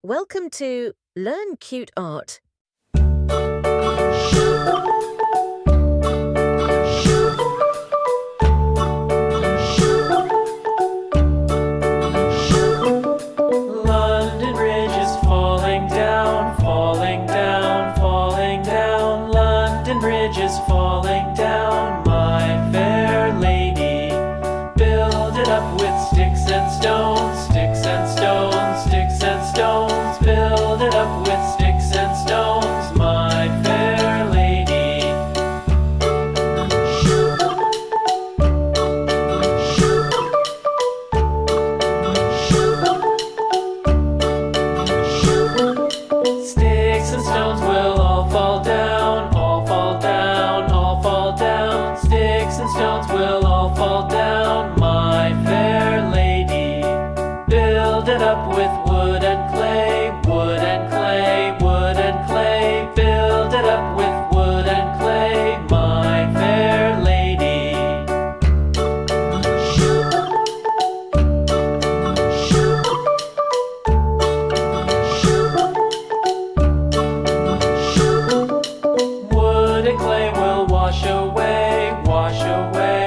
Welcome to Learn Cute Art. London Bridge is falling down, falling down, falling down. London Bridge is falling down, my fair lady. Build it up with sticks and stones, sticks and stones, sticks and stones. Build it up with sticks and stones, my fair lady. Sticks and stones will all fall down, all fall down, all fall down. Sticks and stones will all fall down, my fair lady. Build it up with wood and clay, wood and clay, wood and clay. Build it up with wood and clay, my fair lady. Wood and clay will wash away, wash away,